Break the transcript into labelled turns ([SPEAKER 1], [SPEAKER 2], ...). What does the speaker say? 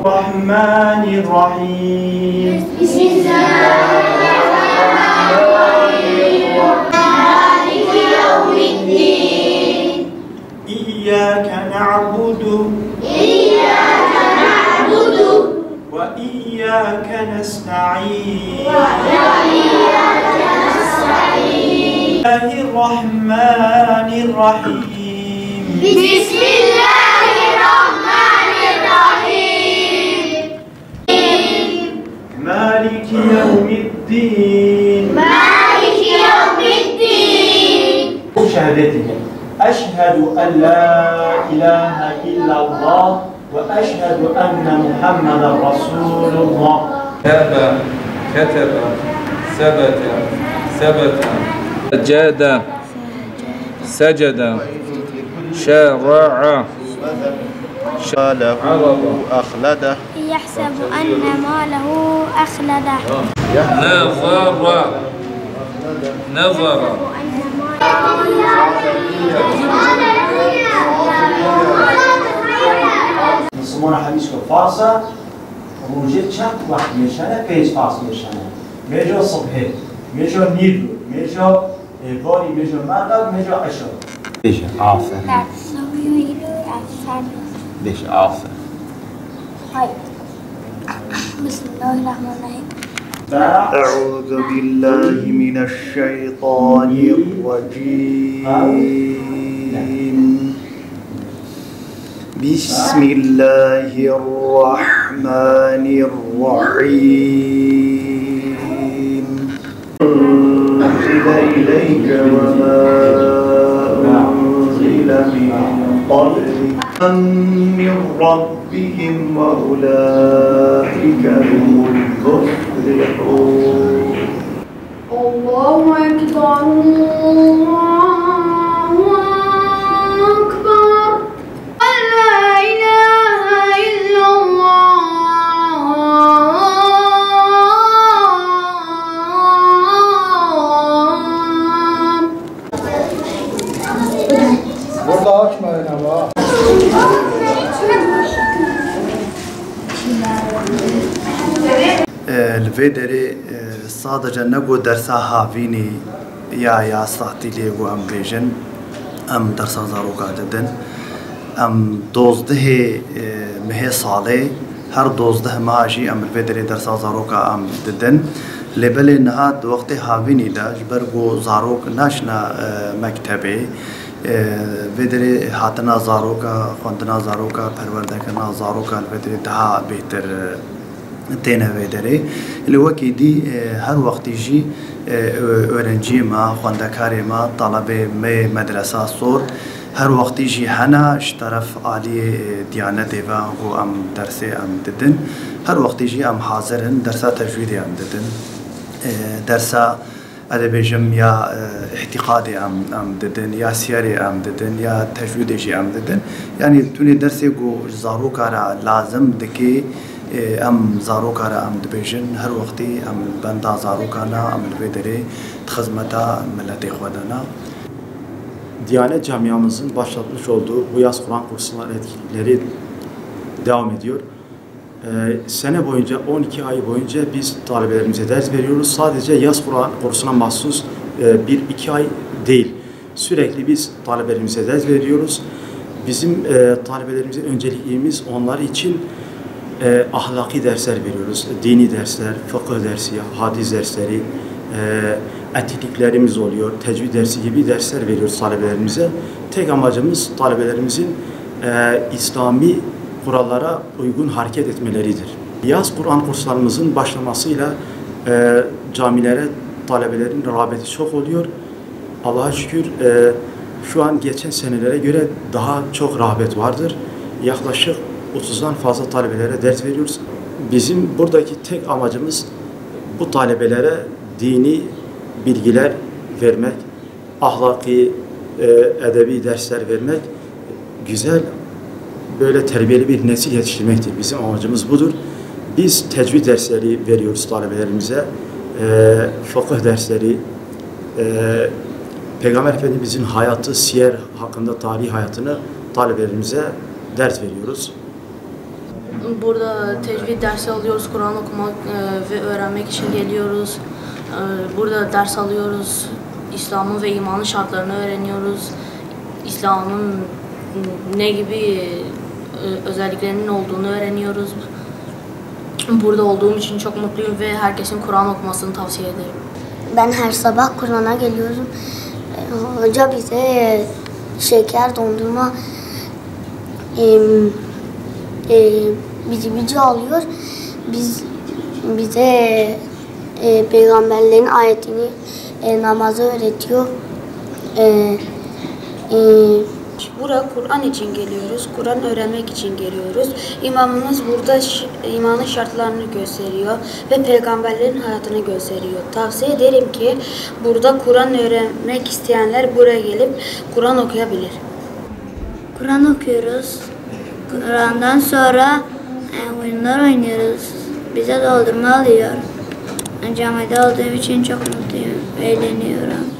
[SPEAKER 1] الرحمن الرحيم
[SPEAKER 2] بسم الله الرحمن الرحيم مالك يوم الدين
[SPEAKER 1] إياك نعبد وإياك نستعين الله الرحمن الرحيم
[SPEAKER 2] بسم الله الرحمن الرحيم
[SPEAKER 1] مالك يوم الدين شهادتك أشهد أن لا إله إلا الله وأشهد أن محمدا رسول الله
[SPEAKER 3] كتب ثبت جاد سجد شرع
[SPEAKER 4] له أخلده
[SPEAKER 5] يحسب أن ماله أخلده
[SPEAKER 3] نظر
[SPEAKER 1] مسلمان حدیث کو فارسا روزه چند وقت میشنه پیش فارس میشنه میجا صبح میجا نیل میجا باری میجا مغرب میجا عشاء
[SPEAKER 4] ليش عافر ليش عافر
[SPEAKER 5] بسم الله الرحمن الرحيم
[SPEAKER 4] أعوذ بالله من الشيطان الرجيم بسم الله الرحمن الرحيم أنزل إليك وما أنزل من قبلك من ربهم وأولئك هم المفلحون
[SPEAKER 2] الله أكبر الله أكبر لا إله إلا
[SPEAKER 4] الفيدري صادجا نقو درسا هافيني يا صاحتي لي وام بيجن ام درسا زاروكا جدا ام دوزده مهي صالي هر دوزده ماجي ام الفيدري درسا زاروكا ام جدا لبل نهاد وقت هافيني دا جبرگو زاروك ناشنا مكتبي فيدري هاتنا زاروكا خوندنا زاروكا پروردكنا زاروكا الفيدري دها بهتر تينا فيدري اللي وكي دي هر وقت يجي اورنجي ما خوندكاري ما طلبه مدرسة صور هر وقت يجي حنا اشترف عالي ديانة ديفا هو ام درسي ام ددن هر وقت يجي ام حاضرن درسا تجويدي ام ددن درسا ادبيجم يا اعتقادي ام ددن يا سياري ام ددن يا تجويدي جي ام ددن يعني توني درسي جو زاروكا لازم دكي ام زاروكا ام دبيجن هر وقتي ام بندا زاروكانا ام الفيدري خدمتا ملتي خودانا
[SPEAKER 6] Diyanet camiamızın başlatmış olduğu bu yaz Kur'an kursunların etkinlikleri devam ediyor. Sene boyunca 12 ay boyunca biz talebelerimize ders veriyoruz. Sadece yaz Kur'an kursuna mahsus 1-2 ay değil. Sürekli biz talebelerimize ders veriyoruz. Bizim talebelerimizin önceliğimiz onlar için ahlaki dersler veriyoruz. Dini dersler, fıkıh dersi, hadis dersleri, etkinliklerimiz oluyor. Tecvid dersi gibi dersler veriyoruz talebelerimize. Tek amacımız talebelerimizin İslami kurallara uygun hareket etmeleridir. Yaz Kur'an kurslarımızın başlamasıyla camilere talebelerin rağbeti çok oluyor. Allah'a şükür şu an geçen senelere göre daha çok rağbet vardır. Yaklaşık 30'dan fazla talebelere ders veriyoruz. Bizim buradaki tek amacımız bu talebelere dini bilgiler vermek, ahlaki, edebi dersler vermek, güzel böyle terbiyeli bir nesil yetiştirmektir. Bizim amacımız budur. Biz tecvid dersleri veriyoruz talebelerimize. fıkıh dersleri, Peygamber Efendimizin hayatı, siyer hakkında tarih hayatını talebelerimize ders veriyoruz.
[SPEAKER 7] Burada tecvid dersi alıyoruz, Kur'an okumak ve öğrenmek için geliyoruz. Burada ders alıyoruz, İslam'ın ve imanın şartlarını öğreniyoruz. İslam'ın ne gibi özelliklerinin olduğunu öğreniyoruz. Burada olduğum için çok mutluyum ve herkesin Kur'an okumasını tavsiye ederim.
[SPEAKER 5] Ben her sabah Kur'an'a geliyorum. Hoca bize şeker, dondurma, bici alıyor. Bize peygamberlerin ayetini, namazı öğretiyor.
[SPEAKER 8] Buraya Kur'an için geliyoruz, Kur'an öğrenmek için geliyoruz. İmamımız burada imanın şartlarını gösteriyor ve peygamberlerin hayatını gösteriyor. Tavsiye ederim ki burada Kur'an öğrenmek isteyenler buraya gelip Kur'an okuyabilir.
[SPEAKER 5] Kur'an okuyoruz. Kur'an'dan sonra oyunlar oynuyoruz. Bize doldurma alıyor. Camide olduğum için çok mutluyum, eğleniyorum.